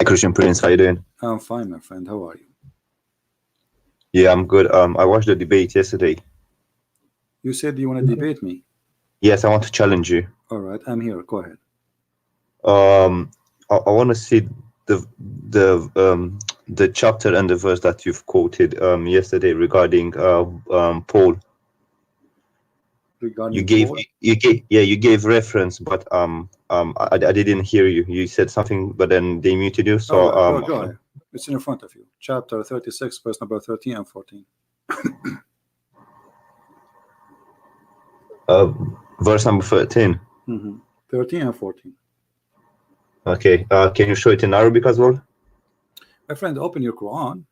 Christian Prince, how you doing? I'm fine, my friend. How are you? Yeah, I'm good. I watched the debate yesterday. You said you want to debate me. Yes, I want to challenge you. All right, I'm here. Go ahead. I want to see the chapter and the verse that you've quoted yesterday regarding Paul. Regarding You gave Paul? you gave reference, but I didn't hear you. You said something, but then they muted you. So right, go ahead. It's in front of you. Chapter 36, verse number 13 and 14. Verse number 13. 13 and 14. Okay. Can you show it in Arabic as well? My friend, open your Quran.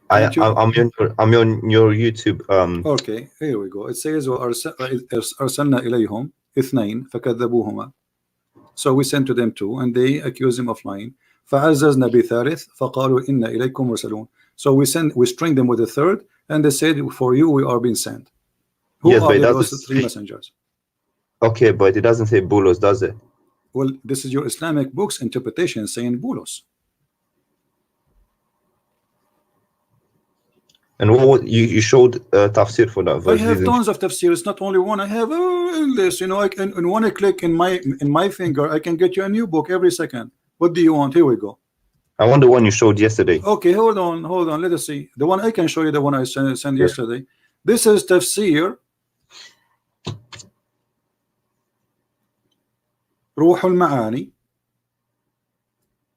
I'm on your YouTube. Okay, here we go. It says أرسلنا إليهم اثنين فكذبوهما. So we sent to them two, and they accused him of lying. فعززنا بثالث فقالوا إنا إليكم مرسلون. So we string them with a third, and they said, for you we are being sent. Who are those three messengers? Okay, but it doesn't say bulos, does it? Well, this is your Islamic book's interpretation saying bulos. And what you showed tafsir for that verse? I have tons of tafsir. It's not only one. I have endless. You know, I can in one click in my finger, I can get you a new book every second. What do you want? Here we go. I want the one you showed yesterday. Okay, hold on. Let us see. The one I can show you, the one I sent yesterday. This is tafsir Ruh al-Ma'ani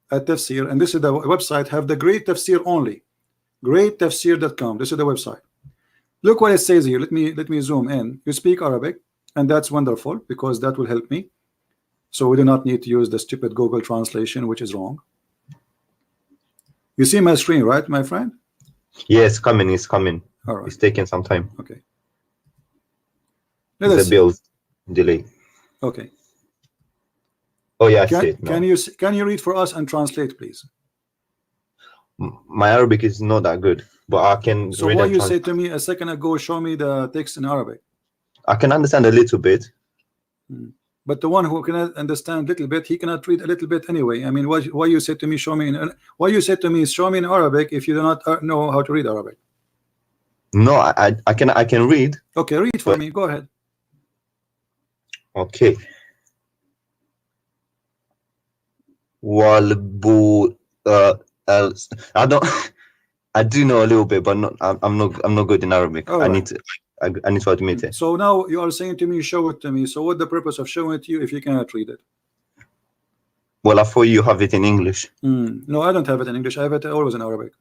at tafsir, and this is the website. Have the great tafsir only. Greattafsir.com. This is the website. Look what it says here. Let me zoom in. You speak Arabic, and that's wonderful because that will help me. So we do not need to use the stupid Google translation, which is wrong. You see my screen, right, my friend? Yes, it's coming. It's coming. All right. It's taking some time. Okay. Let us see. Build delay. Okay. Oh yeah, I see it now. Can you read for us and translate, please? My Arabic is not that good, but I can. So what you said to me a second ago, show me the text in Arabic. I can understand a little bit. But the one who cannot understand a little bit, he cannot read a little bit anyway. I mean, why you said to me, show me in Arabic if you do not know how to read Arabic? No, I can read. Okay, read for me. Go ahead. Okay. I do know a little bit, but I'm not good in Arabic. Right. I need to admit it. So now you are saying to me, show it to me. So what's the purpose of showing it to you if you cannot read it? Well, I thought you have it in English. No, I don't have it in English. I have it always in Arabic.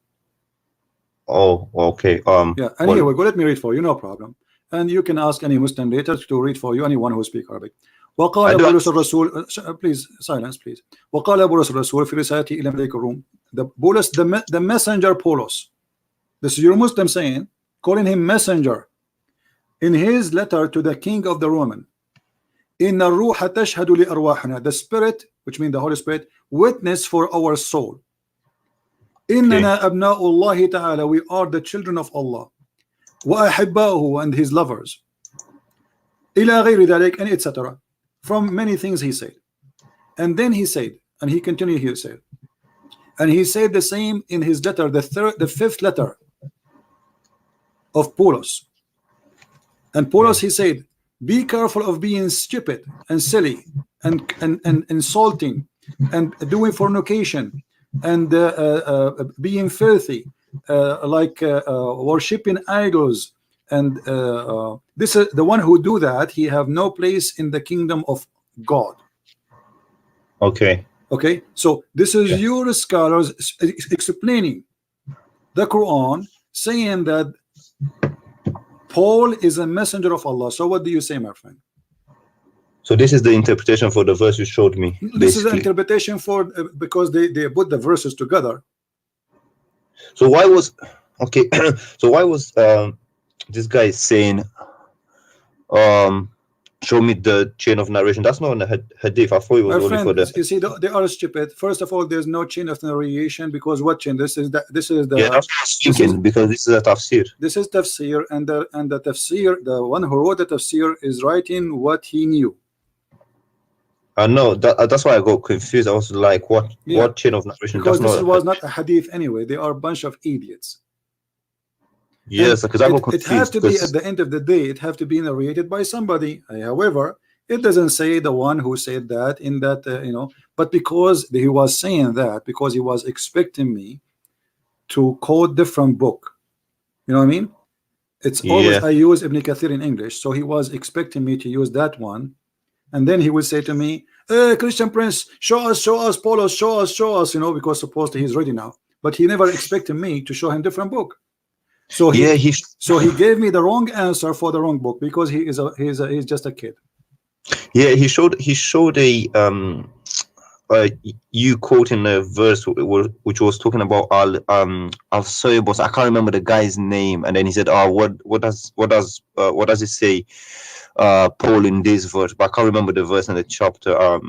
Oh, okay. Yeah. And here we go. Let me read for you. No problem. And you can ask any Muslim later to read for you. Anyone who speaks Arabic. وقال بولس الرسول, please silence please. وقال بولس الرسول في رسالته إلى ملك الروم. The messenger Paulos. This is your Muslim saying, calling him messenger. In his letter to the king of the Roman, إن الروح تشهد لأرواحنا, the spirit, which means the Holy Spirit, witness for our soul. إننا أبناء الله تعالى, we are the children of Allah. وأحباؤه, and his lovers. إلى غير ذلك, and etc. From many things he said. And then he said, and he continued, he said, and he said the same in his letter, the fifth letter of Paulos. And Paulos, he said, be careful of being stupid and silly and insulting and doing fornication and being filthy, like worshipping idols. And this is the one who do that, he have no place in the kingdom of God. Okay. Okay, so this is your scholars explaining the Quran, saying that Paul is a messenger of Allah. So what do you say, my friend? So this is the interpretation for the verse you showed me. This is the interpretation for because they put the verses together. So why was this guy saying show me the chain of narration? That's not on the hadith. I thought it was only for the. You see, they are stupid. First of all, there's no chain of narration because what chain? This is the. Yeah, that's what I was thinking, because this is a tafsir. This is tafsir, and the tafsir, the one who wrote the tafsir is writing what he knew. I know that's why I got confused. I was like, what chain of narration? Because That's this not was not a hadith anyway. They are a bunch of idiots. yes, because I got It has confused to be at because the end of the day. It have to be narrated by somebody. However, it doesn't say the one who said that in that But because he was saying that, because he was expecting me to quote different book, you know what I mean? It's always yeah, I use Ibn Kathir in English, so he was expecting me to use that one, and then he would say to me, Christian Prince, show us, Paulos, show us, because supposedly he's ready now. But he never expected me to show him different book. So yeah, he gave me the wrong answer for the wrong book because he's just a kid. yeah, he showed a you quoting a verse which was talking about al Soybos. I can't remember the guy's name, and then he said, "Oh, what does it say, Paul in this verse?" But I can't remember the verse and the chapter.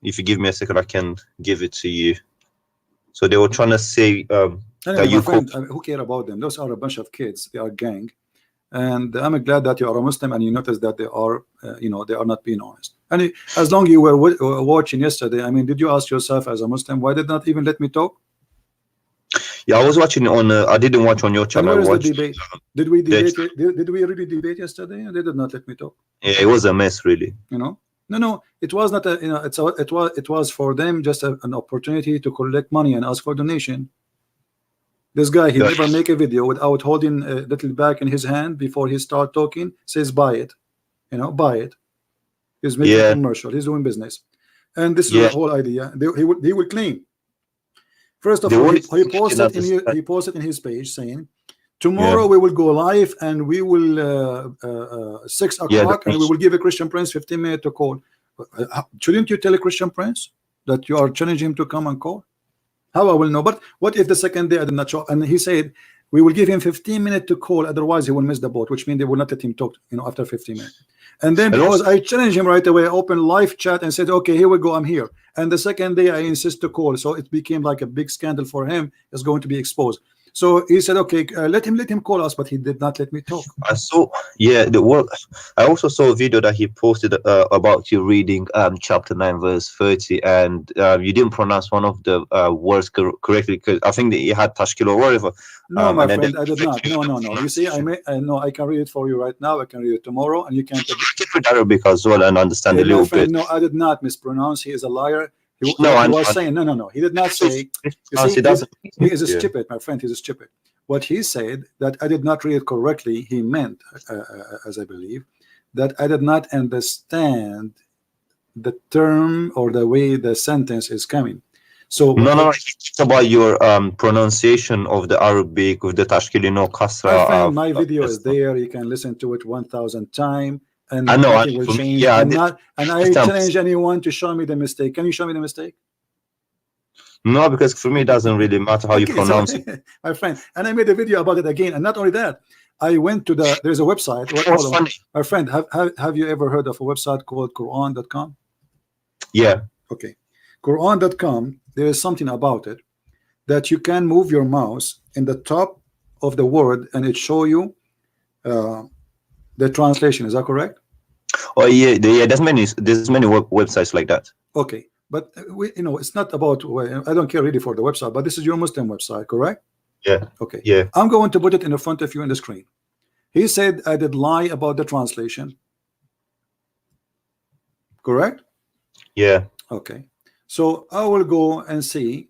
If you give me a second, I can give it to you. So they were trying to say Anyway, that you my friend, who care about them? Those are a bunch of kids. They are gang, and I'm glad that you are a Muslim and you notice that they are, they are not being honest. And as long you were watching yesterday, I mean, did you ask yourself as a Muslim why did not even let me talk? Yeah, I was watching on. I didn't watch on your channel. And where is I watched the debate? Did we debate? Did we really debate yesterday? They did not let me talk. Yeah, it was a mess, really. No, it was not a. It was for them just an opportunity to collect money and ask for donation. This guy, he never make a video without holding a little bag in his hand before he start talking. Says buy it, buy it. He's making a commercial. He's doing business, and this is the whole idea. He will claim. First of all, he posted in his page saying, tomorrow we will go live and we will 6 o'clock and we will give a Christian Prince 15 minutes to call. Shouldn't you tell a Christian Prince that you are challenging him to come and call? How I will know? But what if the second day I did not show? And he said we will give him 15 minutes to call, otherwise he will miss the boat, which means they will not let him talk after 15 minutes. And then because I challenged him right away, I opened live chat and said, okay, here we go, I'm here. And the second day I insist to call, so it became like a big scandal for him. It's going to be exposed. So he said, okay, let him call us, but he did not let me talk. I saw, I also saw a video that he posted about you reading chapter 9 verse 30, and you didn't pronounce one of the words correctly, because I think that you had tashkil or whatever. No, my friend, I did not. No. You see, I can read it for you right now. I can read it tomorrow, and you can read Arabic as well and understand a little bit. No, I did not mispronounce. He is a liar. He was saying no. He did not say. You see, he is stupid, my friend. He's stupid. What he said that I did not read it correctly. He meant, as I believe, that I did not understand the term or the way the sentence is coming. So no, it's about your pronunciation of the Arabic with the tashkil, kasra. My video is there. You can listen to it 1,000 times. And I know nothing will change. I challenge anyone to show me the mistake. Can you show me the mistake? No, because for me it doesn't really matter how you pronounce it. My friend, and I made a video about it again. And not only that, I went to there's a website. My friend, have you ever heard of a website called Quran.com? Yeah. Okay. Quran.com, there is something about it that you can move your mouse in the top of the word and it show you the translation. Is that correct? Oh yeah. There's many websites like that. Okay, but it's not about. I don't care really for the website, but this is your Muslim website, correct? Yeah. Okay. Yeah. I'm going to put it in the front of you on the screen. He said I did lie about the translation. Correct? Yeah. Okay. So I will go and see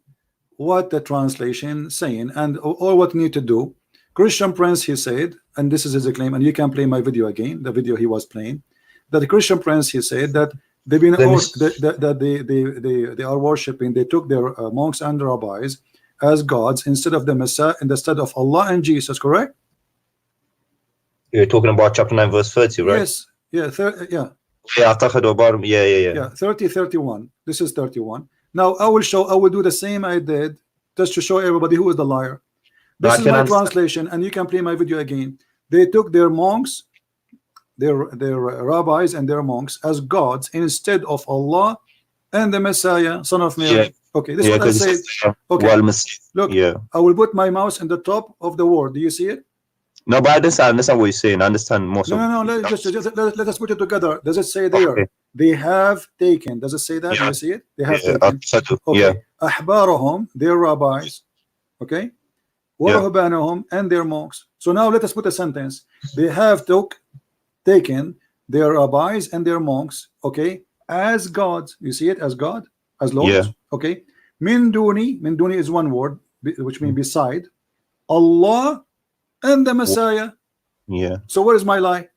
what the translation saying and all what need to do. Christian Prince, he said, and this is his claim, and you can play my video again, the video he was playing, that the Christian Prince, he said that they've been they are worshiping, they took their monks and rabbis as gods instead of the Messiah, instead of Allah and Jesus, correct? You're talking about chapter 9 verse 30, right? Yes. Yeah. Yeah. Yeah. 30, 31. This is 31. Now I will do the same I did just to show everybody who is the liar. This is my translation, and you can play my video again. They took their monks, their rabbis and their monks as gods instead of Allah and the Messiah, son of Mary. Yeah. Okay, this is what I say. Okay, look, I will put my mouse in the top of the word. Do you see it? No, but I understand what you're saying. I understand most No, of. no, no. Let us put it together. Does it say Okay. there? They have taken. Does it say that? Do Yeah. you see it? They have Yeah. taken. Yeah. Okay. أحبارهم, their rabbis. Okay. Yeah. ورهبانهم, and their monks. So now let us put a sentence. They have taken their rabbis and their monks, okay, as gods. You see it as God, as Yeah. lords, okay. Min duni is one word, which means beside Allah and the Messiah. Yeah. So where is my lie?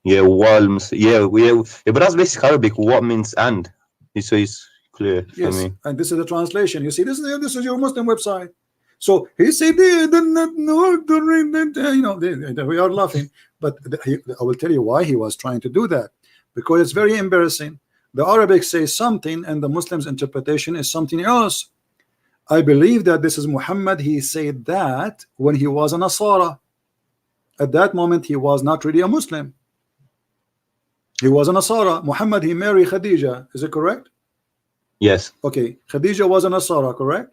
Yeah. Walms. Yeah. Yeah. But that's basic Arabic. What means and? So it's clear for Yes, me. and this is the translation. You see, this is your Muslim website. So he said they did not know to read that. You know, we are laughing, but I will tell you why he was trying to do that, because it's very embarrassing. The Arabic says something, and the Muslims' interpretation is something else. I believe that this is Muhammad. He said that when he was a Nasara. At that moment, he was not really a Muslim. He was a Nasara. Muhammad, he married Khadija. Is it correct? Yes. Okay, Khadija was a Nasara, correct?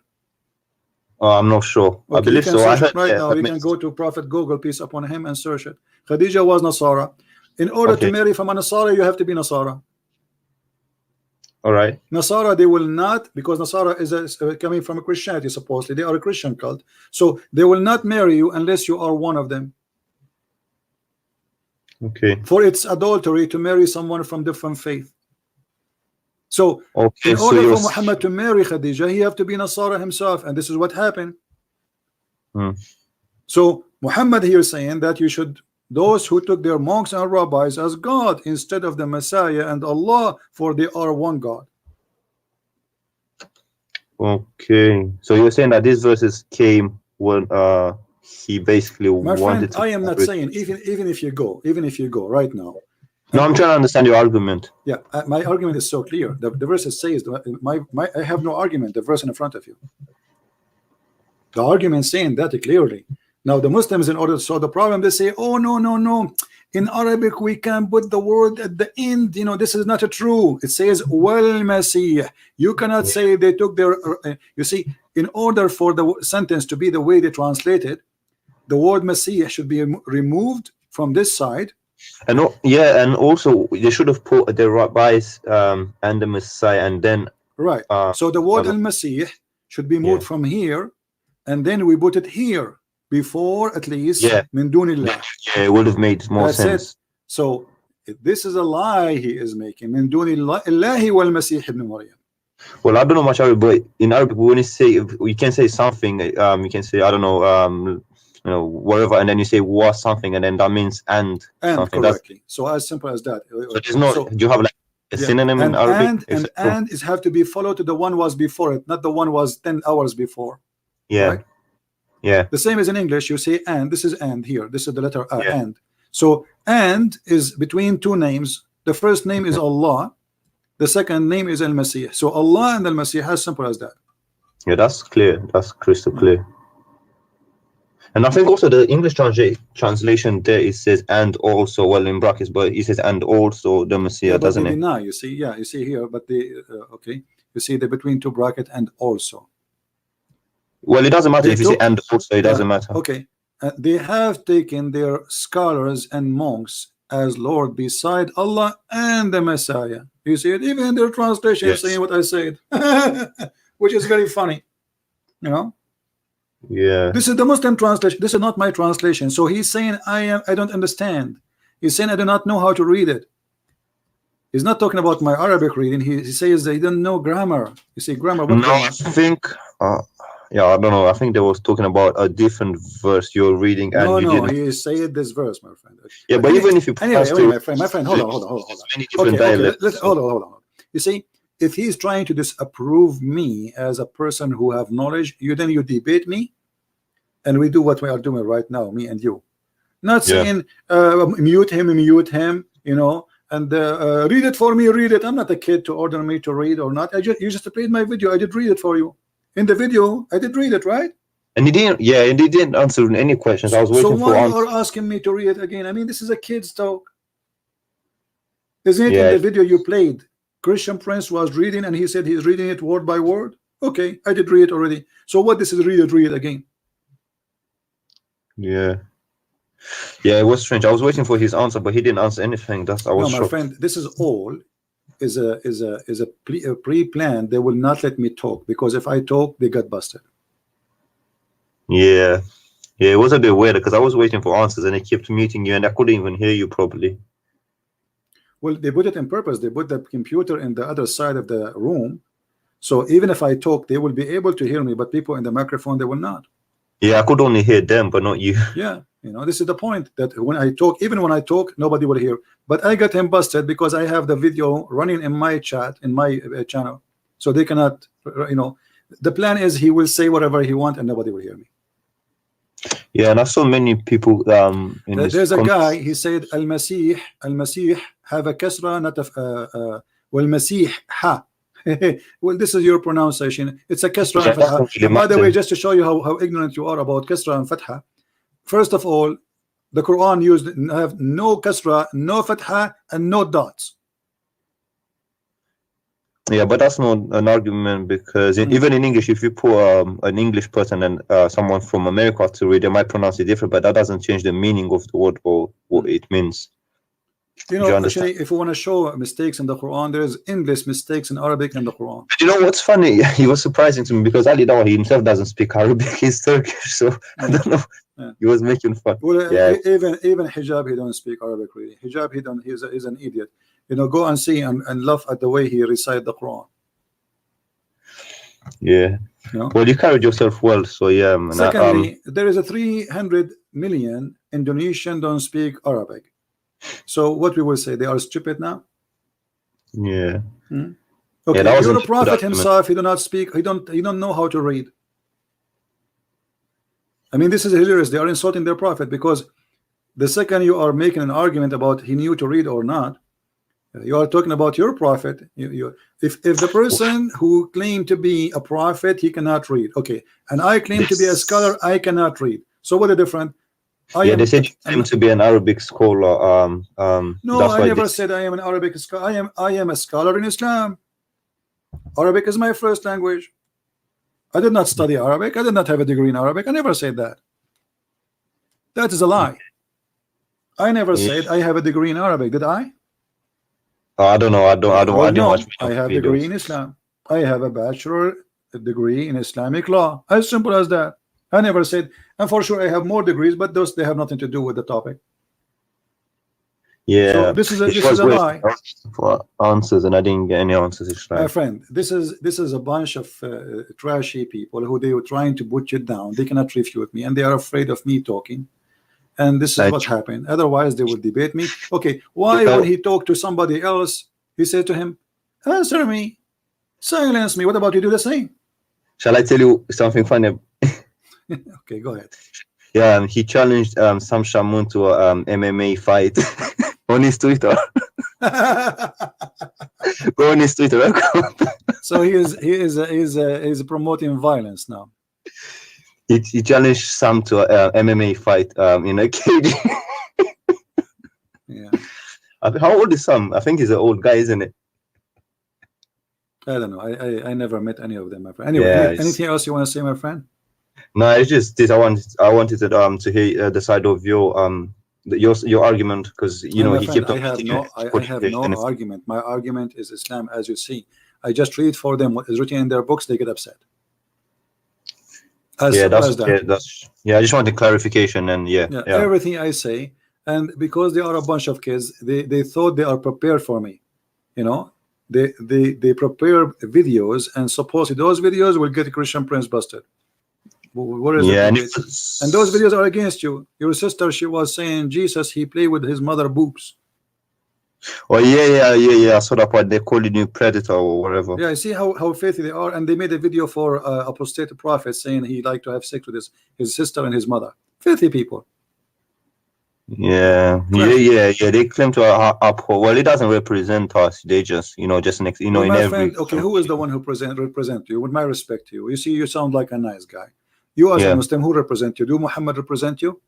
I'm not sure. I Okay, you believe can so. I search it heard. right Yeah. now. That You can makes. go to Prophet Google, peace upon him, and search it. Khadija was Nasara. In order to Okay. marry from a Nasara, you have to be Nasara. All right. Nasara, they will not, because Nasara is coming from a Christianity, supposedly. They are a Christian cult. So they will not marry you unless you are one of them. Okay. For it's adultery to marry someone from different faith. So in Okay. So order you're. for Muhammad to marry Khadija, he have to be Nasara himself, and this is what happened. Hmm. So Muhammad here saying that you should, those who took their monks and rabbis as God instead of the Messiah and Allah, for they are one God. Okay. So you're saying that these verses came when he basically My friend, wanted to. I am not saying, even if you go right now. No, I'm trying to understand your argument. Yeah, my argument is so clear. The verse says, I have no argument. The verse in front of you. The argument saying that clearly. Now the Muslims, in order to solve the problem, they say, oh no, no, no. In Arabic we can put the word at the end. You know, this is not true. It says wal Masih. You cannot say they took their. You see, in order for the sentence to be the way they translate it, the word Masih should be removed from this side. And yeah, and also they should have put the rabbis and the Messiah, and then Right. So the word uh, al-Masih should be moved yeah, from here, and then we put it here before at least yeah, min dunillah. yeah, it would have made more That's sense. it. So this is a lie he is making. Min dunillahi wal Masih ibn Maryam. Well, I don't know much Arabic, but in Arabic, when you say, you can say something, you can say, I don't know, you know, whatever, and then you say was something, and then that means and something. Correctly. So as simple as that. So there's no. So, Do you have like a yeah. synonym in Arabic? And is have to be followed to the one was before it, not the one was 10 hours before. Yeah. Right? Yeah. The same as in English. You say and. This is and here. This is the letter Yeah. and. So and is between two names. The first name is Allah. The second name is Al-Masih. So Allah and Al-Masih, as simple as that. Yeah, that's clear. That's crystal clear. And I think also the English translation there, it says and also, well, in brackets, but it says and also the Messiah, doesn't it? Deny, you see, yeah, you see here, but okay, you see the between two bracket and also. Well, it doesn't matter if you say and also, it doesn't matter. Okay, they have taken their scholars and monks as Lord beside Allah and the Messiah. You see it even in their translation, yes, saying what I said, which is very funny, you know. Yeah, this is the Muslim translation. This is not my translation. So he's saying I don't understand. He's saying I do not know how to read it. He's not talking about my Arabic reading. He says they don't know grammar. You see grammar. What grammar? I think yeah, I don't know. I think they was talking about a different verse you're reading, and no, he said this verse, my friend. Yeah, but even if you anyway, my friend, hold on. Let's hold on. You see, if he's trying to disapprove me as a person who have knowledge, then you debate me, and we do what we are doing right now, me and you. Not saying mute him, you know, and read it for me, read it. I'm not a kid to order me to read or not. You just played my video. I did read it for you. In the video, I did read it, right? And he didn't. Yeah, and he didn't answer any questions. I was waiting for. So why you are asking me to read it again? I mean, this is a kid's talk, isn't it? In the video you played, Christian Prince was reading, and he said he's reading it word by word. Okay, I did read it already. So what this is read it again? Yeah. Yeah, it was strange. I was waiting for his answer, but he didn't answer anything. I No, was my shocked. friend, this is all a pre-planned. They will not let me talk because if I talk, they got busted. Yeah, yeah, it was a bit weird because I was waiting for answers and they kept muting you, and I couldn't even hear you properly. Well, they put it in purpose. They put the computer in the other side of the room, so even if I talk, they will be able to hear me, but people in the microphone, they will not. Yeah, I could only hear them, but not you. Yeah, you know, this is the point, that when I talk, even when I talk, nobody will hear. But I got him busted because I have the video running in my chat, in my channel, so they cannot, you know, the plan is he will say whatever he wants and nobody will hear me. Yeah, and I saw many people in this there's a guy, he said al-Masih have a kasra, not a wal-Masih ha. Well, this is your pronunciation. It's a kasra and fatha. And by the way, just to show you how ignorant you are about kasra and fatha, first of all, the Quran used have no kasra, no fatha, and no dots. Yeah, but that's not an argument because even in English, if you put an English person and someone from America to read, they might pronounce it different, but that doesn't change the meaning of the word or what it means. You know, actually, if you want to show mistakes in the Quran, there is endless mistakes in Arabic and the Quran. You know what's funny? He was surprising to me because Ali Dawa, he himself doesn't speak Arabic. He's Turkish, so I don't know. Yeah. He was making fun. Well, even hijab, he don't speak Arabic really. Hijab, he's an idiot. You know, go and see and laugh at the way he recite the Quran. Yeah. You know? Well, you carried yourself well, so yeah. Man. Secondly, there is a 300 million Indonesian don't speak Arabic. So what we will say, they are stupid now. Yeah. Okay, yeah, your prophet himself, he do not speak. He don't know how to read. I mean, this is hilarious. They are insulting their prophet because the second you are making an argument about he knew to read or not, you are talking about your prophet. If the person who claimed to be a prophet, he cannot read, okay, and I claim to be a scholar, I cannot read. So what is the difference? They said you claim to be an Arabic scholar. No, I never said I am an Arabic scholar. I am a scholar in Islam. Arabic is my first language. I did not study Arabic. I did not have a degree in Arabic. I never said that. That is a lie. I never said I have a degree in Arabic. Did I? I don't know. I don't know. I have a degree in Islam. I have a bachelor degree in Islamic law. As simple as that. I never said, and for sure I have more degrees, but those they have nothing to do with the topic. Yeah. So this is a lie. For answers, and I didn't get any answers. My friend, this is a bunch of trashy people who they were trying to put you down. They cannot refute me, and they are afraid of me talking. And this is what happened. Otherwise, they will debate me. Okay, why when he talked to somebody else, he said to him, "Answer me, silence me." What about you do the same? Shall I tell you something funny? Okay, go ahead. Yeah, he challenged Sam Shamoun to a MMA fight on his Twitter. Go on his Twitter account. So he is promoting violence now. He challenged Sam to a MMA fight in a cage. Yeah. How old is Sam? I think he's an old guy, isn't it? I don't know. I never met any of them, my friend. Anyway, anything else you want to say, my friend? No, it's just this. I wanted to hear the side of your argument, because you know he kept. I have no argument. My argument is Islam, as you see. I just read for them what is written in their books. They get upset. I just wanted clarification, and everything I say, and because they are a bunch of kids, they thought they are prepared for me. You know, they prepare videos, and supposedly those videos will get Christian Prince busted. What is it? And those videos are against you. Your sister, she was saying Jesus, he played with his mother boobs. Oh yeah. I saw that part. They're calling you predator or whatever. Yeah, see how filthy they are. And they made a video for apostate prophet saying he liked to have sex with his sister and his mother. Filthy people. Yeah. They claim to uphold. Well, it doesn't represent us. They just, just next, in every. Friend, okay, who is the one who represent you? With my respect to you, you see, you sound like a nice guy. You as a Muslim, who represent you? Do Muhammad represent you?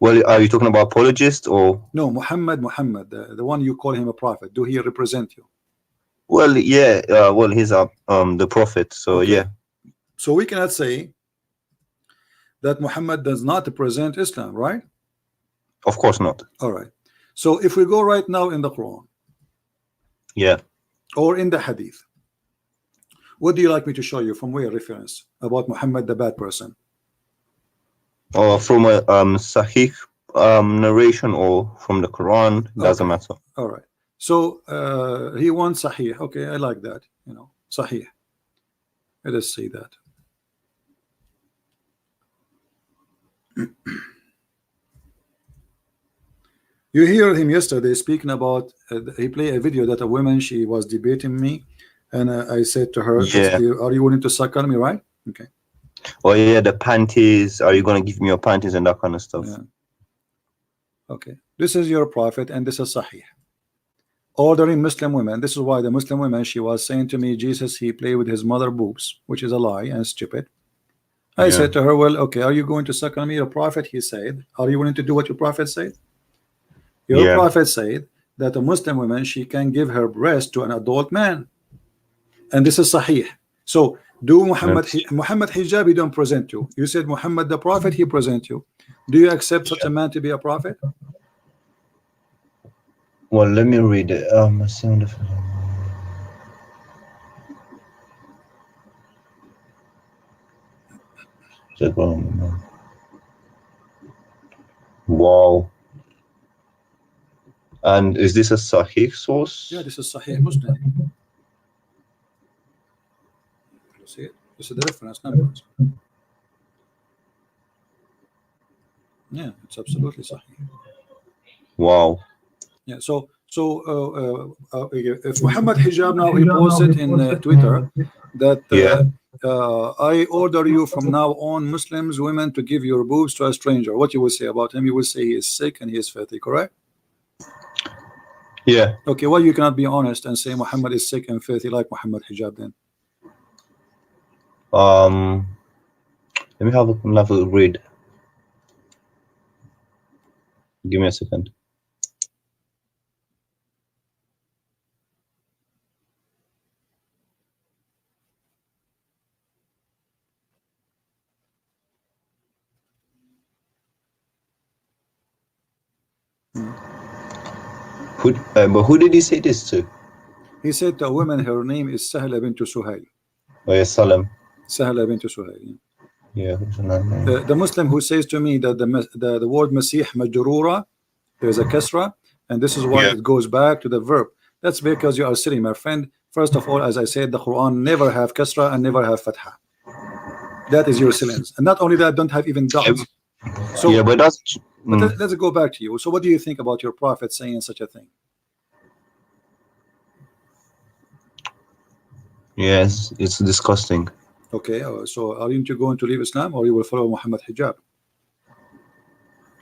Well, are you talking about apologist or no? Muhammad, the one you call him a prophet. Do he represent you? Well, yeah. Well, he's the prophet. So okay. Yeah. So we cannot say that Muhammad does not present Islam, right? Of course not. All right. So if we go right now in the Quran, Yeah. or in the Hadith, what do you like me to show you from where reference about Muhammad the bad person? Or from a Sahih narration, or from the Quran, doesn't Okay. matter. All right. So he wants Sahih. Okay, I like that. You know, Sahih. Let us see that. You hear him yesterday speaking about he played a video that a woman, she was debating me, and I said to her, Yeah. are you willing to suckle me, right? Okay. Oh yeah, the panties. Are you gonna give me your panties and that kind of stuff? Yeah. Okay. This is your prophet, and this is Sahih. Ordering Muslim women. This is why the Muslim women, she was saying to me, Jesus, he played with his mother boobs, which is a lie and stupid. I said to her, well, okay, are you going to suckle me, your prophet? He said, are you willing to do what your prophet said? Your prophet said that a Muslim woman, she can give her breast to an adult man, and this is Sahih. So do Muhammad hijab, he don't present you. You said Muhammad the prophet, he present you. Do you accept such a man to be a prophet? Well, let me read it. Wow. And is this a Sahih source? Yeah, this is Sahih Muslim. You see it? This is the reference numbers. Yeah, it's absolutely Sahih. Wow. Yeah, so if Muhammad hijab now, he posted in Twitter that I order you from now on, Muslims, women, to give your boobs to a stranger. What you will say about him? You will say he is sick and he is filthy, correct? Yeah. Okay, well, you cannot be honest and say Muhammad is sick and filthy like Muhammad hijab then. Let me have another read. Give me a second. But who did he say this to? He said to a woman, her name is Sahla bint Suhail. Oh yeah, Salam. Sahla bint Suhail. Yeah. The Muslim who says to me that the word Masih majrura, there is a kasra, and this is why it goes back to the verb. That's because you are silly, my friend. First of all, as I said, the Quran never have kasra and never have fatha. That is your silence. And not only that, don't have even dots. So yeah, but that's. But let's go back to you. So what do you think about your prophet saying such a thing? Yes, it's disgusting. Okay, so are you going to leave Islam, or you will follow Muhammad hijab?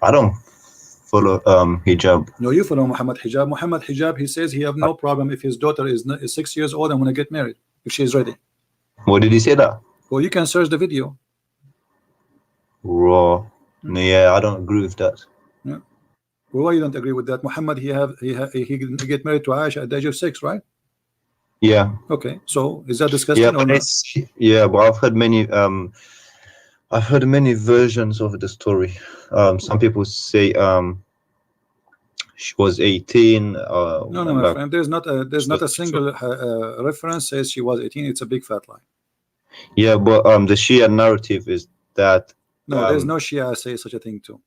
I don't follow hijab. No, you follow Muhammad hijab. Muhammad hijab, he says he have no problem if his daughter is 6 years old and want to get married, if she is ready. What did he say that? Well, you can search the video. Raw. Yeah, I don't agree with that. Yeah. Well, why you don't agree with that? Muhammad, he get married to Aisha at the age of 6, right? Yeah. Okay, so is that disgusting? Yeah, or but not? Yeah, but I've heard many versions of the story. Some people say she was 18. No, my friend. There's not a single reference says she was 18. It's a big fat lie. Yeah, but the Shia narrative is that. No, there's no Shia say such a thing too.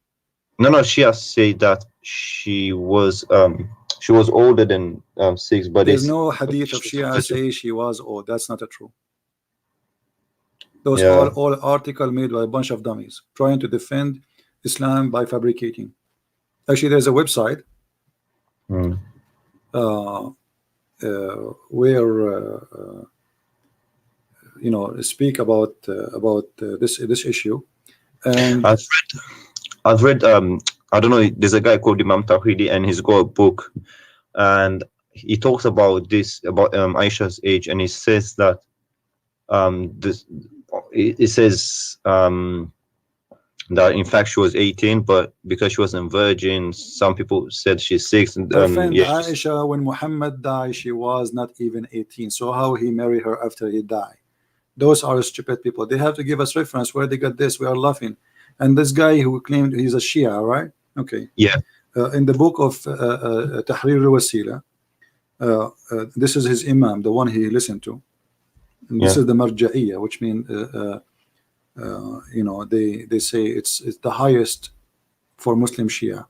No, Shia say that she was older than 6, but there's no hadith of Shia say she was old. That's not true. Those are all article made by a bunch of dummies trying to defend Islam by fabricating. Actually, there's a website where speak about this issue. And I've read I don't know, there's a guy called Imam Tawhidi, and he's got a book, and he talks about this, about Aisha's age, and he says that it says that in fact she was 18, but because she wasn't virgin, some people said she's 6. And Aisha, when Muhammad died, she was not even 18. So how he married her after he died? Those are stupid people. They have to give us reference where they got this. We are laughing. And this guy who claimed he's a Shia, right? Okay. Yeah. In the book of Tahrir al-Wasila, this is his Imam, the one he listened to. And this is the Marja'iyya, which means you know, they say it's the highest for Muslim Shia.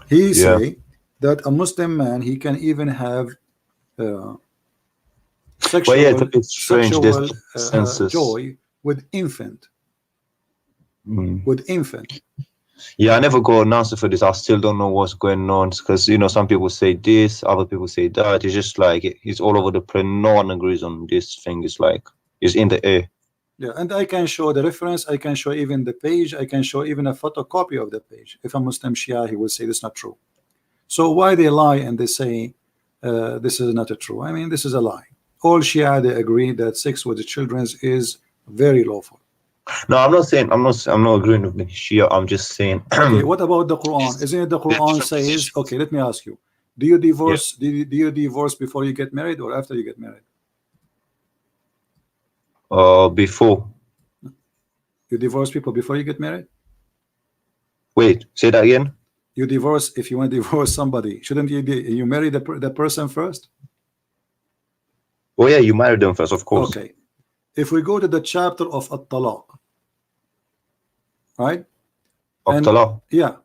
He say that a Muslim man, he can even have sexual, it's a bit strange, sexual joy with infant. With infant. Yeah, I never got an answer for this. I still don't know what's going on, because you know, some people say this, other people say that. It's just like it's all over the place. No one agrees on this thing. It's like it's in the air. Yeah, and I can show the reference. I can show even the page. I can show even a photocopy of the page. If a Muslim Shia, he will say this is not true. So why they lie and they say this is not true? I mean, this is a lie. All Shia, they agree that sex with the children is very lawful. No, I'm not saying I'm not agreeing with the Shia. I'm just saying. Okay, what about the Quran? Isn't it the Quran says? Okay, let me ask you: do you divorce? Do you divorce before you get married or after you get married? Before. You divorce people before you get married? Wait, say that again. You divorce, if you want to divorce somebody, shouldn't you marry the person first? Oh yeah, you marry them first, of course. Okay. If we go to the chapter of At-Talaq, right? Talaq. Yeah.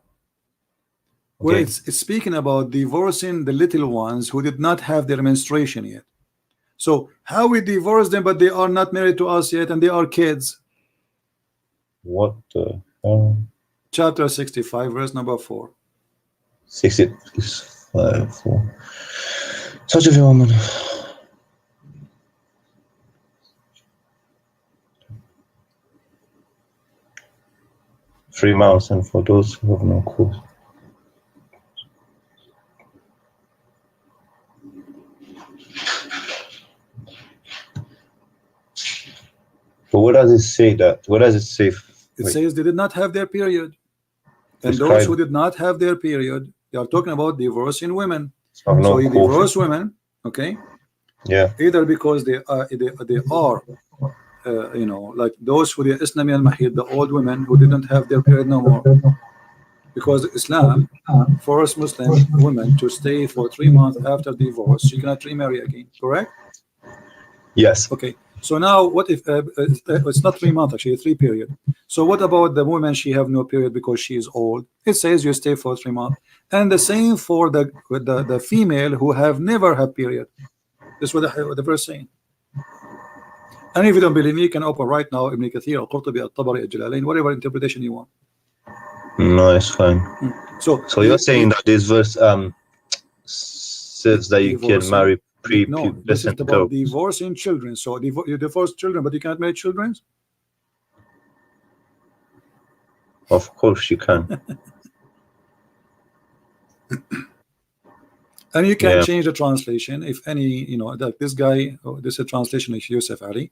Where it's speaking about divorcing the little ones who did not have their menstruation yet. So how we divorce them, but they are not married to us yet, and they are kids? What the Chapter 65, verse number 4. 65, 4. Such a woman. $3 and for those who have no cause. But what does it say that? What does it say? It says they did not have their period. And those who did not have their period, they are talking about divorcing women. So you divorce women, okay? Yeah. Either because they are you know, like those who the Islami al-Mahid, the old women who didn't have their period no more. Because Islam forced Muslim women to stay for 3 months after divorce. She cannot remarry again, correct? Yes. Okay. So now what if it's not 3 months, actually 3 period. So what about the woman, she have no period because she is old? It says you stay for 3 months. And the same for the female who have never had period. This is what the verse saying. And if you don't believe me, you can open right now Ibn Kathir, Al-Qurtubi, Al-Tabari, Al-Jalalain, whatever interpretation you want. No, it's fine. So you're saying that this verse says that you can marry no, this is about divorcing children. So you divorce children, but you cannot marry children? Of course you can. And you can change the translation if any, you know, like this guy, this is a translation of Yusuf Ali.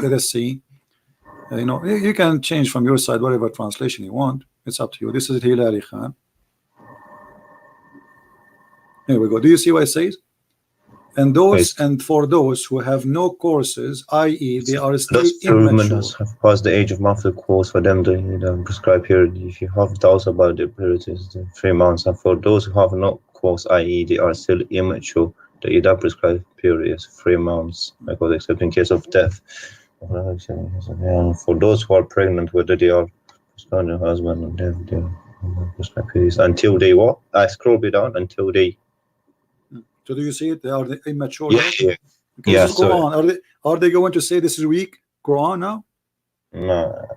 Let us see. You know, you can change from your side whatever translation you want. It's up to you. This is Hilali Khan. Here we go. Do you see what it says? And those and for those who have no courses, i.e., they are still immature. Have passed the age of monthly course for them the prescribed period. If you have doubts about the period, it's 3 months. And for those who have no course, i.e., they are still immature, the EDA prescribed period is 3 months, because except in case of death. And for those who are pregnant, whether they are prescribed their husband and death, they are prescribed periods until they what? I scroll it down until they. So do you see it? They are immature. Yeah, yeah. Okay, Yeah, so Quran. Are they going to say this is weak Quran now? No.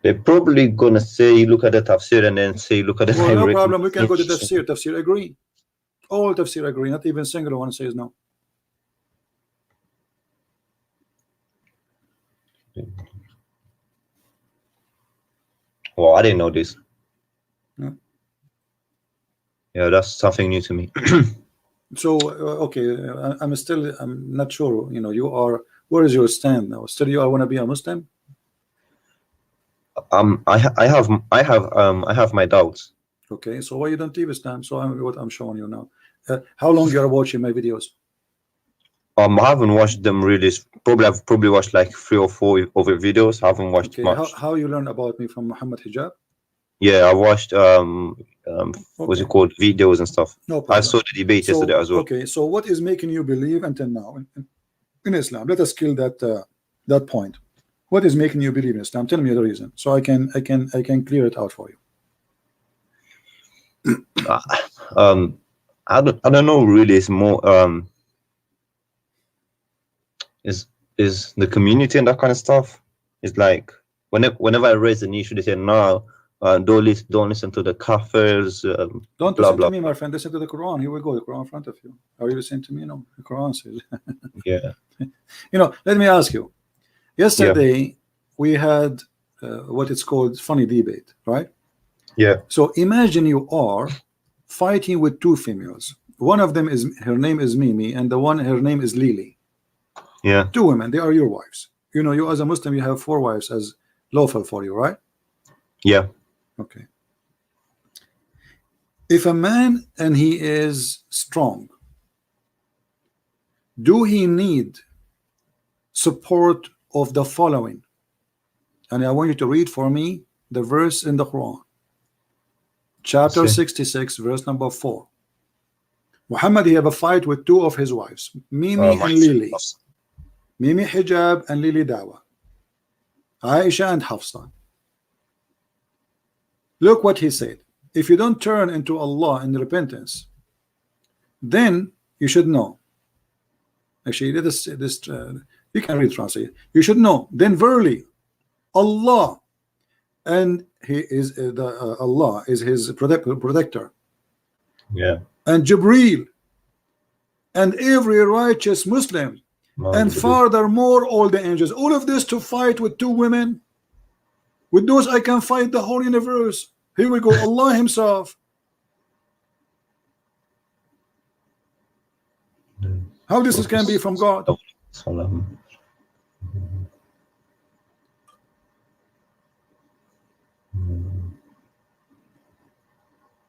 They're probably gonna say look at the tafsir and then say look at the. Well, no problem. We can go to tafsir. Tafsir agree. All tafsir agree. Not even single one says no. Well, I didn't know this. Yeah, yeah, that's something new to me. So okay, I'm not sure. You know, you are. Where is your stand now? Still, you want to be a Muslim? I have my doubts. Okay, so why you don't leave Islam? So what I'm showing you now. How long you are watching my videos? I haven't watched them really. I've probably watched like 3 or 4 other videos. I haven't watched Okay, much. how you learn about me from Muhammad Hijab? Yeah, I watched what's it Okay, called, videos and stuff. no I problem. saw the debate yesterday So as well. okay, so what is making you believe until now in Islam? Let us kill that point. What is making you believe in Islam? Tell me the reason, so I can clear it out for you. Uh, I don't know really. It's more is the community and that kind of stuff. It's like whenever I raise an issue, they say no, don't listen to the kafirs. Don't Blah listen to blah. me, my friend. Listen to the Quran. Here we go. The Quran in front of you. Are you listening to me? No. The Quran says. Yeah, Let me ask you. yeah, Yesterday we had what it's called funny debate, right? yeah. So imagine you are fighting with two females. One of them is her name is Mimi, and her name is Lily. Yeah, Two women. They are your wives. You as a Muslim, you have 4 wives as lawful for you, right? yeah. Okay. If a man and he is strong, do he need support of the following? And I want you to read for me the verse in the Quran, chapter 66, verse number 4. Muhammad, he have a fight with 2 of his wives, Mimi and Lily. Mimi Hijab and Lily Dawa, Aisha and Hafsa. Look what he said. If you don't turn into Allah in repentance, then you should know. Actually, you can read translate. You should know. Then verily, Allah, and He is Allah is His protector. Yeah. And Jibreel, and every righteous Muslim, and furthermore all the angels. All of this to fight with 2 women. With those I can fight the whole universe. Here we go. Allah Himself. How this can be from God?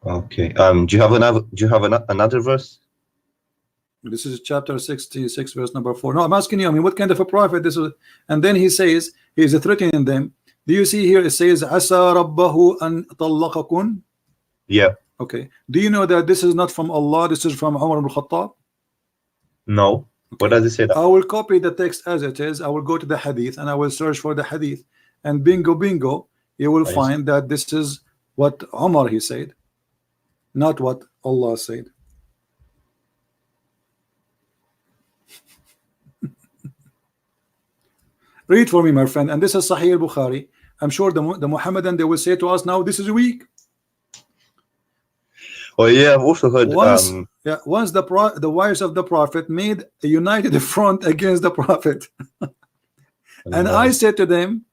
Okay. Do you have another verse? This is chapter 66, verse number 4. No, I'm asking you. I mean, what kind of a prophet this is? And then he says he is threatening them. Do you see here? It says, "Asa rabbahu an talaqakun." Yeah. Okay. Do you know that this is not from Allah? This is from Umar ibn Khattab. No. Okay. What does it say? That? I will copy the text as it is. I will go to the hadith and I will search for the hadith. And bingo, you will find that this is what Umar he said, not what Allah said. Read for me, my friend. And this is Sahih al-Bukhari. I'm sure the Muhammadan, they will say to us now, this is weak. Oh yeah, I've also heard. Once the wives of the Prophet made a united front against the Prophet, and I said to them,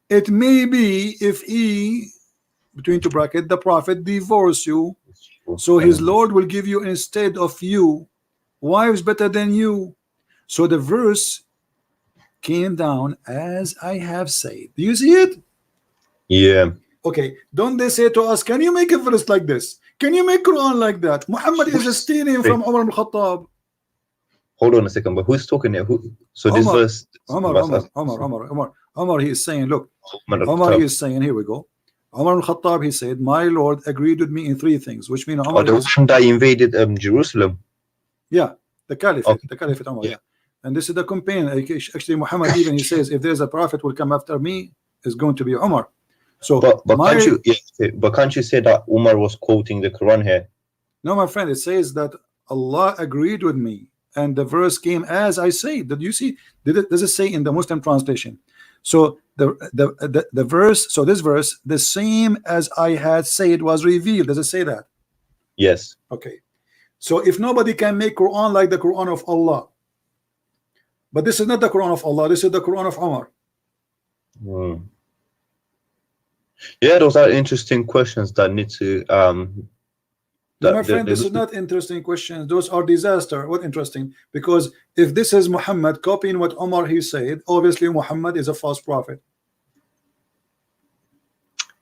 it may be if he, between 2 brackets, the Prophet divorce you, so his Lord will give you instead of you wives better than you. So the verse came down as I have said. Do you see it? Yeah. Okay. Don't they say to us, can you make a verse like this? Can you make Quran like that? Muhammad is stealing from Umar ibn Khattab. Hold on a second, but who's talking here? So this verse, Umar, he is saying, look, Umar, he is saying, here we go. Umar ibn Khattab, he said, my Lord agreed with me in 3 things, which means Umar the one that invaded Jerusalem. Yeah, the Caliphate, the Caliphate Umar, yeah. And this is the companion. Actually, Muhammad even he says, if there's a prophet will come after me, it's going to be Umar. So, but can't you say that Umar was quoting the Quran here? No, my friend, it says that Allah agreed with me, and the verse came as I say. Did you see? Does it say in the Muslim translation? So the verse, so this verse, the same as I had said was revealed. Does it say that? Yes. Okay. So if nobody can make Quran like the Quran of Allah, but this is not the Quran of Allah, this is the Quran of Umar. Yeah, those are interesting questions that need to my friend, this is not interesting questions. Those are disaster. What interesting? Because if this is Muhammad copying what Umar he said, obviously Muhammad is a false prophet.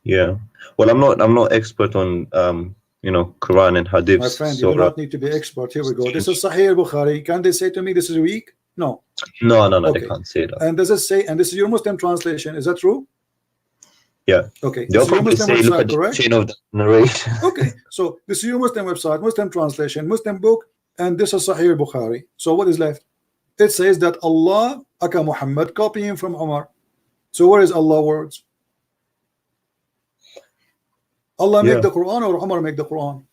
Yeah. Well, I'm not expert on Quran and Hadith. My friend, you do not need to be expert. Here we go. This is Sahih al-Bukhari. Can they say to me this is weak? No. No, they Okay. can't say that. And does it say, and this is your Muslim translation, is that true? Yeah. Okay. They'll This is your probably Muslim say, look website, at the correct? chain of the narration. Okay. So this is your Muslim website, Muslim translation, Muslim book, and this is Sahih Bukhari. So what is left? It says that Allah aka Muhammad copying from Umar. So where is Allah words? Allah make the Quran or Umar make the Quran?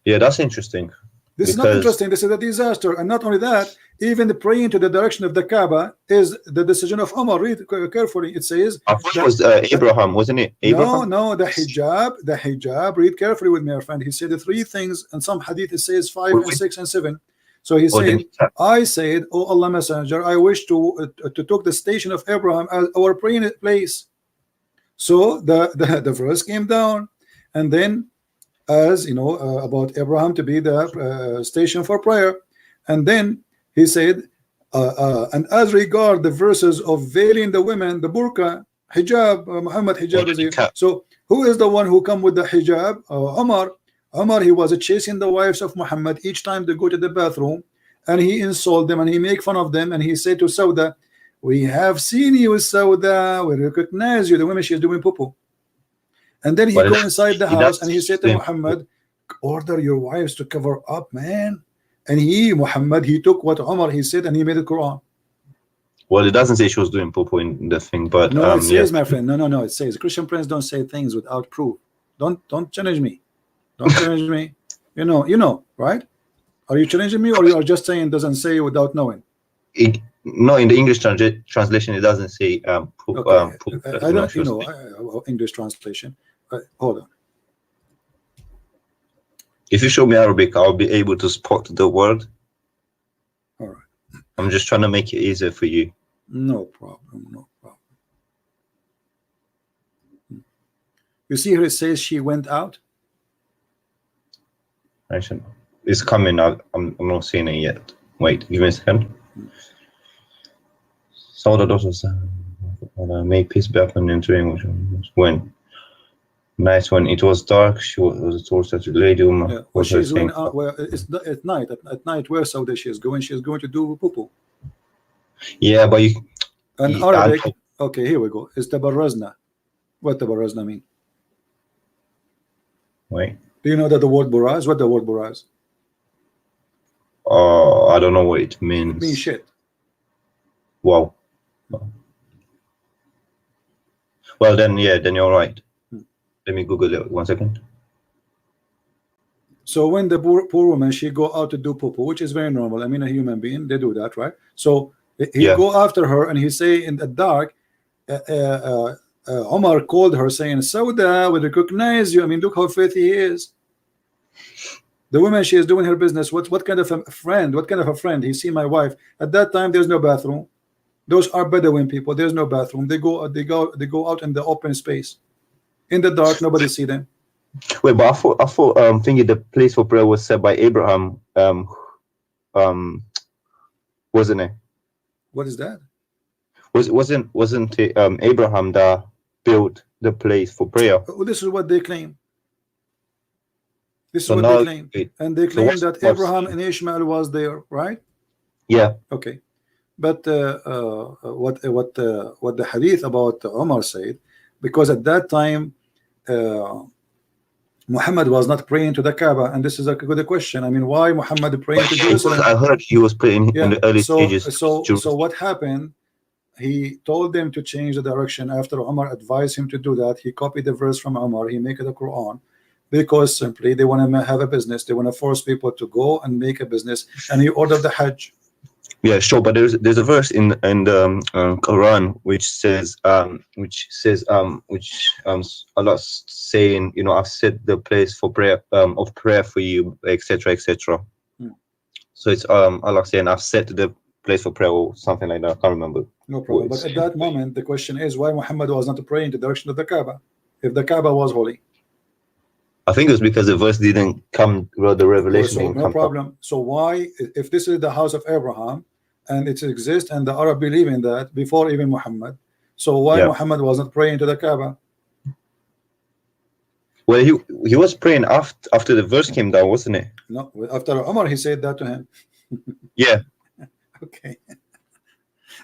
Yeah, that's interesting. This is not interesting. This is a disaster. And not only that, even the praying to the direction of the Kaaba is the decision of Umar. Read carefully. It says I thought it was Abraham, wasn't it? Abraham? No, the hijab. Read carefully with me, my friend. He said the three things, and some hadith it says 5 and 6 and 7. So he said, I said, oh Allah Messenger, I wish to took the station of Abraham as our praying place. So the verse came down, and then, as you know, about Abraham to be the station for prayer, and then he said, and as regard the verses of veiling the women, the burqa, hijab, Muhammad hijab is here. So who is the one who come with the hijab? Umar, he was chasing the wives of Muhammad each time they go to the bathroom, and he insult them and he make fun of them, and he said to Sauda, we have seen you, Sauda, we recognize you. The woman, she is doing poo-poo. And then he go inside the house and he said to Muhammad, order your wives to cover up, man. And Muhammad, he took what Umar he said and he made the Quran. Well, it doesn't say she was doing poo-poo in the thing, but no, it says, my friend, no, it says Christian friends don't say things without proof. Don't challenge me. Don't challenge me. You know, right? Are you challenging me, or you are just saying doesn't say without knowing? No, in the English translation, it doesn't say poop. Okay. I don't, English translation. Hold on. If you show me Arabic, I'll be able to spot the word. All right. I'm just trying to make it easier for you. No problem. You see here it says she went out. It's coming out. I'm not seeing it yet. Wait, give me a second. Some of the daughters may peace be upon entering, which was when night, when it was dark, she was told that the lady woman was she's going out. Well, it's at night. At night, where Sauda she is going? She is going to do poo-poo. Yeah, but Arabic. Okay, here we go. It's tabarrazna. What tabarrazna mean? Wait. Do you know that the word buraz? What the word buraz? I don't know what it means. It means shit. Wow. Well, then you're right. Let me Google it 1 second. So when the poor woman, she go out to do poo-poo, which is very normal. I mean, a human being, they do that, right? So he go after her and he say in the dark, Omar called her saying, Sauda, we recognize you. I mean, look how faithful he is. The woman, she is doing her business. What kind of a friend? What kind of a friend? He see my wife. At that time, there's no bathroom. Those are Bedouin people. There's no bathroom. They go out in the open space. In the dark, nobody see them. Wait, but I thought thinking the place for prayer was set by Abraham. Wasn't it? What is that? Wasn't it Abraham that built the place for prayer? This is what they claim. This is what they claim. And they claim that Abraham and Ishmael was there, right? Yeah. Okay. But what the hadith about Umar said, because at that time Muhammad was not praying to the Kaaba, and this is a good question. I mean, why Muhammad praying to Jerusalem? I heard he was praying in the early stages. So what happened? He told them to change the direction. After Umar advised him to do that, he copied the verse from Umar. He make it a Quran, because simply they want to have a business. They want to force people to go and make a business, and he ordered the Hajj. Yeah, sure, but there's a verse in the Quran which says Allah saying, I've set the place for prayer of prayer for you, etc. So it's Allah saying, I've set the place for prayer or something like that. I can't remember. No problem. But at that moment, the question is why Muhammad was not praying in the direction of the Kaaba if the Kaaba was holy. I think it was because the verse didn't come, well, the revelation didn't come. No problem. So why, if this is the house of Abraham and it exists and the Arab believe in that before even Muhammad, so why Muhammad was not praying to the Kaaba? Well, he was praying after the verse came down, wasn't it? No, after Umar he said that to him. Yeah. Okay.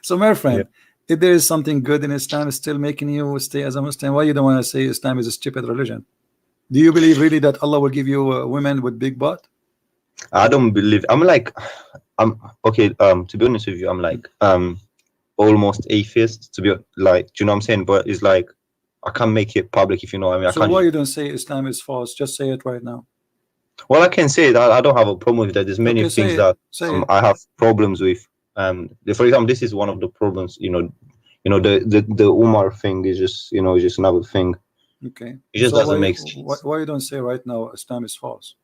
So my friend, if there is something good in Islam still making you stay as a Muslim, why you don't want to say Islam is a stupid religion? Do you believe really that Allah will give you women with big butt? I don't believe. I'm like, I'm okay. To be honest with you, I'm like almost atheist. To be like, do you know what I'm saying? But it's like I can't make it public, if you know what I mean. So I can't why you don't say Islam is false? Just say it right now. Well, I can say that I don't have a problem with that. There's many Okay, things say that it. I have problems with. For example, this is one of the problems. The Umar thing is just just another thing. Okay. It just So doesn't make sense. why you don't say right now Islam is false?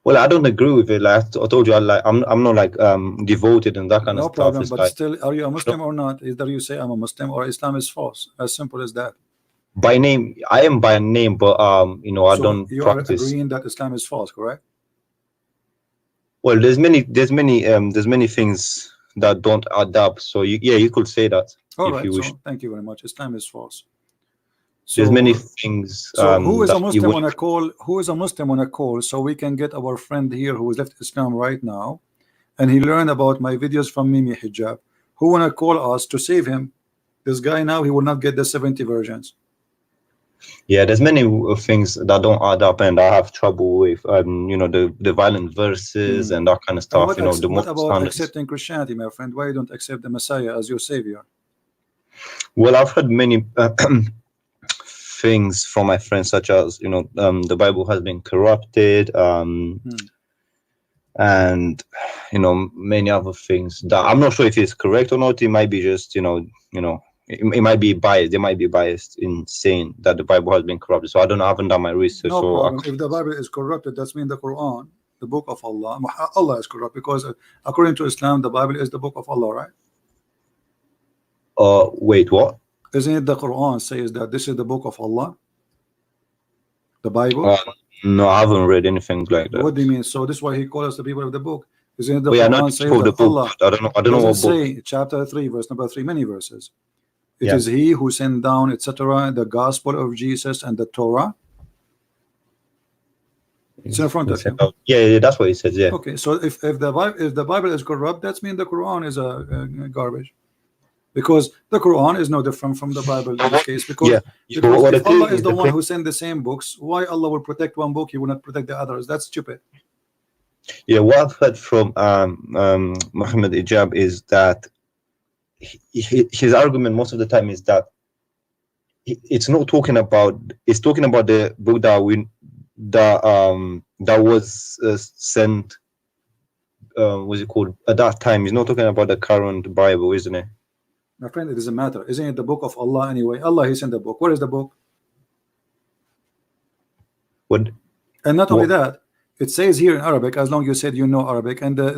Well, I don't agree with it. Like I told you, I'm not like devoted and that kind of No stuff. problem, It's but like still, are you a Muslim or not? Either you say I'm a Muslim or Islam is false. As simple as that. by name, I am by name, but I So don't you are practice. agreeing that Islam is false, correct? Well, there's many things that don't add up. So you could say that All if right. you wish. So thank you very much. Islam is false. There's many So things who is a that you Muslim would. on a call? Who is a Muslim on a call? So we can get our friend here who has left Islam right now, and he learned about my videos from Mimi Hijab. Who wanna call us to save him? This guy now he will not get the 70 versions. Yeah, there's many things that don't add up, and I have trouble with, the violent verses and that kind of And stuff. The what moral about standards. accepting Christianity, my friend? Why you don't accept the Messiah as your savior? Well, I've heard many things from my friends, such as the Bible has been corrupted, and many other things that I'm not sure if it's correct or not. It might be just it might be biased. They might be biased in saying that the Bible has been corrupted. So I don't know. I haven't done my research. No so problem. If the Bible is corrupted, that's mean the Quran, the book of Allah. Allah is corrupt because according to Islam, the Bible is the book of Allah, right? Wait, what? Isn't it the Quran says that this is the book of Allah? The Bible? No, I haven't read anything like that. What do you mean? So this is why he calls us the people of the book. Isn't it the Yeah, Quran not says the that book. Allah I don't know what book. say chapter 3, verse number 3, many verses. It Yeah. is he who sent down, etc., the gospel of Jesus and the Torah. It's in front of you. Yeah, that's what he says. Yeah. Okay, so if the Bible is corrupt, that's mean the Quran is a garbage, because the Quran is no different from the Bible in this case. Because, because if Allah is the one who sent the same books, why Allah will protect one book, He will not protect the others? That's stupid. Yeah, what I've heard from Muhammad Ijab is that his argument most of the time is that it's not talking about. It's talking about the book that was sent. What's it called at that time? He's not talking about the current Bible, isn't it? My friend, it doesn't matter. Isn't it the book of Allah anyway? Allah, He sent the book. Where is the book? What? And not only that, it says here in Arabic, as long as you said you know Arabic, and the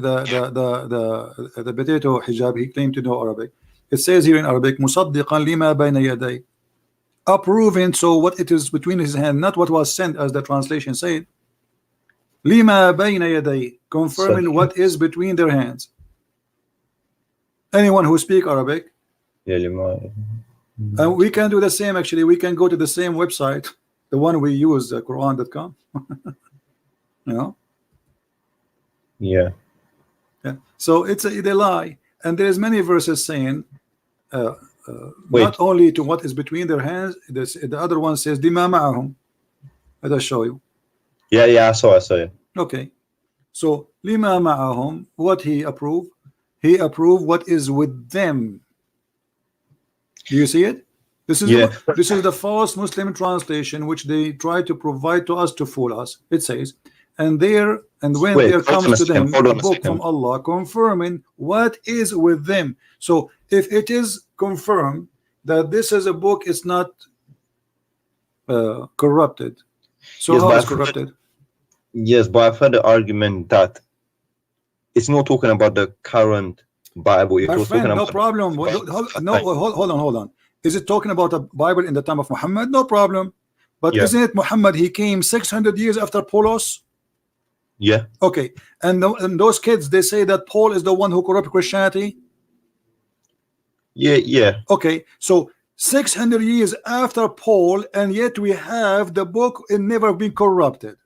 potato hijab, he claimed to know Arabic. It says here in Arabic, musaddiqan lima bayna yaday, approving so what it is between his hand, not what was sent as the translation said. Lima bayna yaday, confirming what is between their hands. Anyone who speak Arabic, Yeah, and we can do the same. Actually, we can go to the same website, the one we use, Quran.com. Yeah. So they lie, and there's many verses saying not only to what is between their hands. The other one says lima ma'ahum. Let us show you. Yeah, I saw it. Okay, so lima ma'ahum, what he approved what is with them. Do you see it? This is the false Muslim translation which they try to provide to us to fool us. It says, and when there comes to them a book from Allah confirming what is with them. So if it is confirmed that this is a book, it's not corrupted. So how is corrupted? Yes, but I've heard the argument that it's not talking about the current Bible. My friend, no problem. Hold on. Is it talking about a Bible in the time of Muhammad? No problem. But isn't it Muhammad? He came 600 years after Paulos. Yeah. Okay. And those kids, they say that Paul is the one who corrupted Christianity. Yeah. Okay. So 600 years after Paul, and yet we have the book and never been corrupted.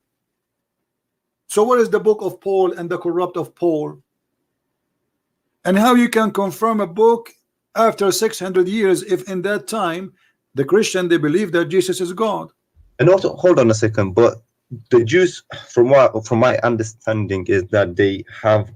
So what is the book of Paul and the corrupt of Paul? And how you can confirm a book after 600 years if in that time the Christian, they believe that Jesus is God? And also, hold on a second, but the Jews, from my understanding, is that they have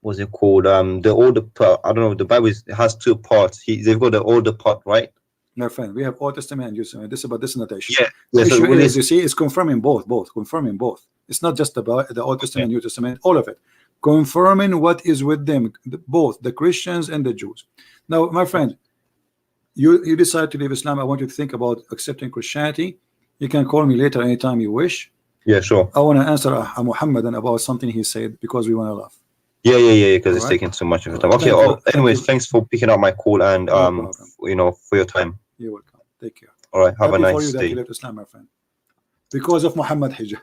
what's it called? The older part. I don't know. The Bible has two parts. They've got the older part, right? My friend, we have Old Testament and New Testament. This is about this notation. Yeah. The So issue is, you see, it's confirming both, confirming both. It's not just about the Old Testament, New Testament, all of it. Confirming what is with them, both the Christians and the Jews. Now, my friend, you decide to leave Islam. I want you to think about accepting Christianity. You can call me later anytime you wish. Yeah, sure. I want to answer a Muhammadan about something he said because we want to laugh. Yeah, because it's taking too much of your time. Okay. Anyways, thanks for picking up my call and you know, for your time. You're welcome. Take care. All right. Have a nice for you day. that you left Islam, my friend, because of Muhammad hijab.